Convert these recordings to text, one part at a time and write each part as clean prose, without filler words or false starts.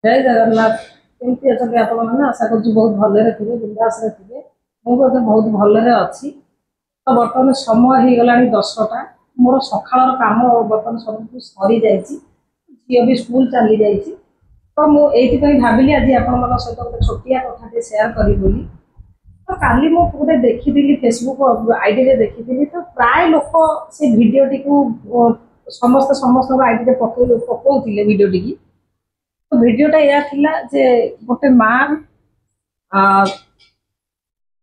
जय जगन्नाथ। केमती अच्छा आपण मैंने आशा कर बहुत भलरे थे बिंदास थे। मुझे बहुत भलरे अच्छी। तो बर्तमान समय हो गला 10टा। मोर सकाल कम बर्तमान सब सरी जा झील भी स्कूल चली जा। तो मुझे भाविली आज आपण सहित गोटे छोटिया कथा सेयार करी बोली। तो काली मु गोटे देखी फेसबुक आईडी रे देखी तो प्राय लोक से भिडटी को समस्त समस्त आईडी पकाउले भिडटी। तो भिडटा या थिला जे गोटे माँ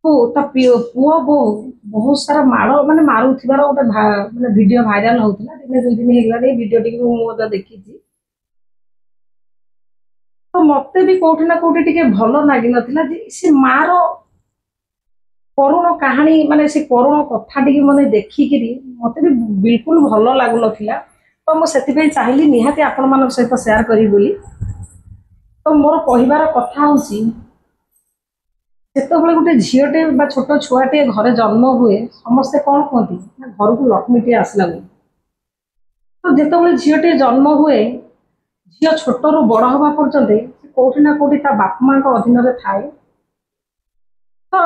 को पुओ बो बहुत सारा माड़ माने मारुथिबार गोटे माने वीडियो भाइराल होता दिन 2 दिन होगा भिडटी देखी। तो मते भी कोठी ना कोठी टिके भल लगी नथिला जे से मार करुण कहानी माने से करुण कथा टिके मने देखिकी मते भी बिल्कुल भल लागु नथिला। तो मुझे चाहिए निहाती आपण मान सहित सेयार करी बोली। तो मोर कहबार कथा हूँ जिते गोटे झीटे छोट छुआटे घरे जन्म हुए समस्ते कौन कहती घर को लक्ष्मीटे आसला। तो जिते झीटे जन्म हुए झी छोट रू बड़ हवा पर्यंत कौटी ना कौटी बाप माँ अधीन थाए। तो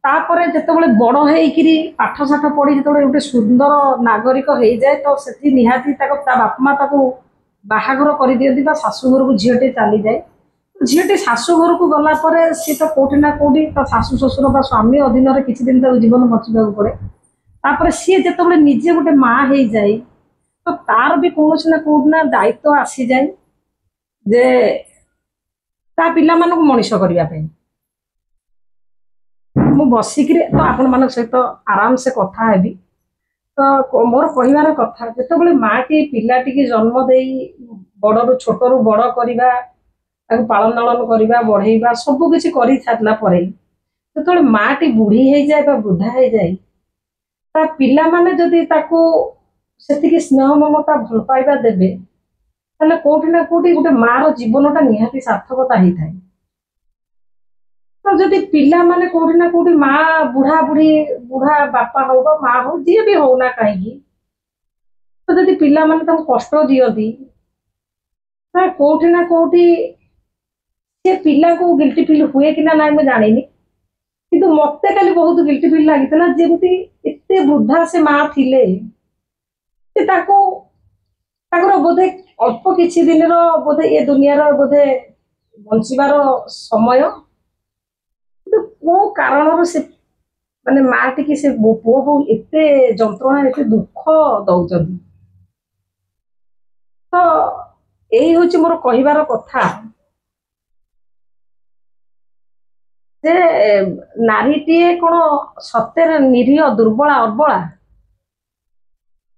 तापर जिते बड़ होकरी पाठ साठ पढ़ी जो गोटे सुंदर नागरिक हो जाए तो से निहाती बाप माँ बाहाघर कर दिखती शाशुघर को झीटे चली जाए। झीटी शाशु घर को गला सी तो कौटी ना कौटी तो शाशु शशुर स्वामी अधीन किसी दिन जीवन बचा पड़े। तापर सी जो निजे गोटे माँ हो जाए तो तार भी कौन ना कौट ना दायित्व आसी जाए जे ता पिला मानक मनीष करने मु बसिक तो आपण मान सहित आराम से कथा हेबी। तो मोर कहबार कथा जिते माटी पिलाटी जन्म दे बड़ छोट रू बड़ करवा पालन लालन करवा बढ़ेवा सब किसी कर सारा जो माटी बुढ़ी हो जाए वृद्धा हो जाए ता पिला माने जदि से स्नेह ममता भल पाइबा देवे ताले कोठी ना कोठी गोटे माँ जीवनटा निहाती सार्थकता होता है। तो जदि पिला माने कोठी ना कोठी माँ बुढ़ा बुढ़ी बुढ़ा बापा हो माँ हो जी भी हो ना कहीं तो जदि पिला माने कष्ट दियती कोठी ना कोठी से पिला को गिल्टी फिल हुए कि ना मुझे जानी किंतु मत खाली बहुत गिल्टी फिल लगी जमी एत वृद्धा से माँ थिले बोधे अल्प किसी दिन बोधे ये दुनिया बोधे बंचार समय को कारण से माने माँ टी से पुओ को एत जंत्रणा एत दुख दौरान। तो यही हूँ मोर कहबार कथा जे नारीटीए कौन सत्य निरीह दुर्बला अबला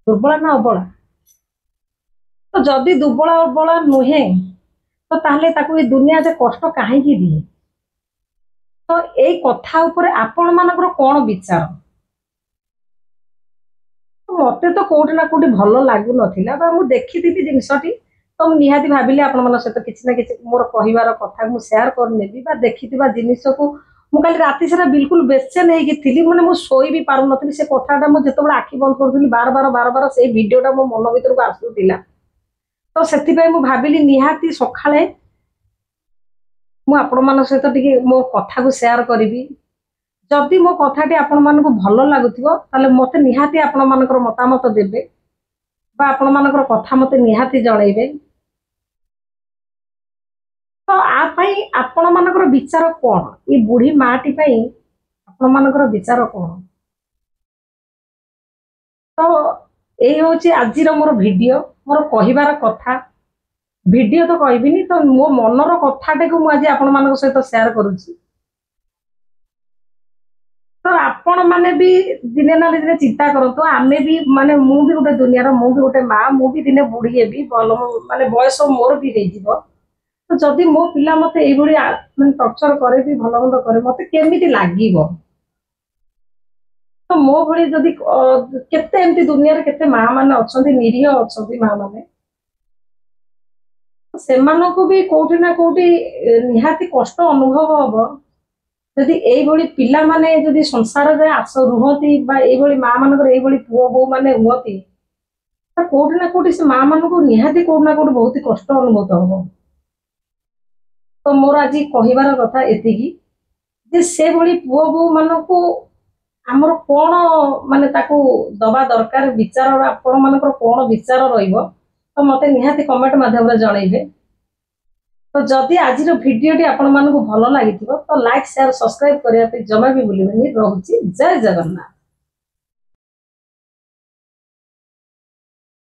दुर्बला ना अबला। तो जदि दुर्बला अबला नुहे तो ताहले ताकू दुनिया से कष्ट कहीं दिए। तो यही कथा उपरे आपण मानकर कौन विचार मत तो कौटी ना कौटी भल लगु ना मुझे देखी थी जिनसटी। तो मुझे निहाती भाविली आपण मान सहित किसी ना किसी मोर कहबार कथा मुझे सेयार करने देखी जिनस को मुझे राति सारा बिल्कुल बेचैन होगी मैंने मुझे शोई भी पार नी से कथाटा मुझे जो आखि बंद करी बार बार बार बार से भिडटा मो मन भर को आसूला। तो से भाविली निहाती सकाଳେ मुझे सहित टी मो कथा को सेयार करी जदि मो कथाटी आपण मानक भल लगुव ताले मते निहाती आपण मानकर मतामत देबे बा आपण मानकर कथा मते निहाती जणैबे। तो आपाई आपण मानकर विचार कौन ये बुढ़ी माटी पाई आपण मानकर विचार कौन। तो यही हूँ आज मोर वीडियो मोर कहबार कथा वीडियो तो कहबिनी तो मो मनर कथाटे को मुझे आपण मान सहित सेयार करुच्ची। तो आपण माने भी दिने ना दिने चिंता करतो आमे भी माने मु भी गोटे दुनिया मु भी गोटे माँ मु भी दिने बुढ़ी हेबी माने बयस मोर भी हो। तो जदि मो पिला मते एई भली माने टर्चर करे भी भल मंद करे मते केमिति लागिवो। तो मो भली जदि केते एमती दुनिया रे केते माँ माने अछंती निरीह अछंती माँ माने सेमानको भी कोठी ना कोठी निहाती कष्ट अनुभव हम जदि यही पिला माने जदि संसार में आस रुहती यही माँ मानकर यही पुओ बो माने हुअती कोठी ना कोठी से माँ मान को निहाती कोठी ना कोठी बहुत कष्ट अनुभूत हम। तो मोर आज कहबार कथा एतिकी जे से भली पुओ बो मानकू आमर कौन माने ताकू दबा दरकार विचार आपण मानकर कौन विचार रहिबो तो मते निहाती कमेंट माध्यम रे जणैबे। तो जदि आज भिडियोटी आपण मानकू भल लागिथिबो तो लाइक शेयर सब्सक्राइब करिया पे जमा भी भूलिबेनी। रहूची जय जगन्नाथ।